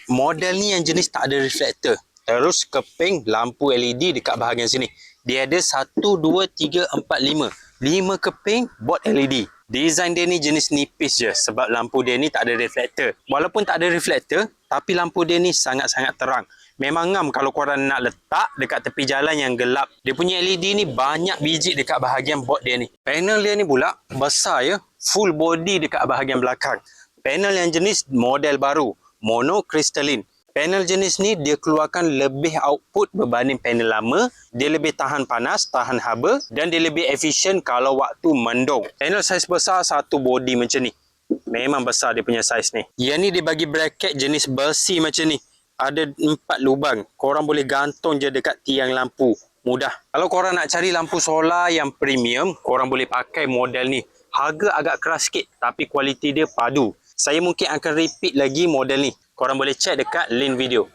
model ni yang jenis tak ada reflektor. Terus keping lampu LED dekat bahagian sini. Dia ada 1, 2, 3, 4, 5. 5 keping board LED. Design dia ni jenis nipis je sebab lampu dia ni tak ada reflektor. Walaupun tak ada reflektor, tapi lampu dia ni sangat-sangat terang. Memang ngam kalau korang nak letak dekat tepi jalan yang gelap. Dia punya LED ni banyak biji dekat bahagian board dia ni. Panel dia ni pula besar ya. Full body dekat bahagian belakang. Panel yang jenis model baru. Monocrystalline. Panel jenis ni dia keluarkan lebih output berbanding panel lama. Dia lebih tahan panas, tahan haba dan dia lebih efisien kalau waktu mendung. Panel saiz besar satu body macam ni. Memang besar dia punya saiz ni. Yang ni dia bagi bracket jenis besi macam ni. Ada 4 lubang. Korang boleh gantung je dekat tiang lampu. Mudah. Kalau korang nak cari lampu solar yang premium, korang boleh pakai model ni. Harga agak keras sikit tapi kualiti dia padu. Saya mungkin akan repeat lagi model ni. Korang boleh check dekat link video.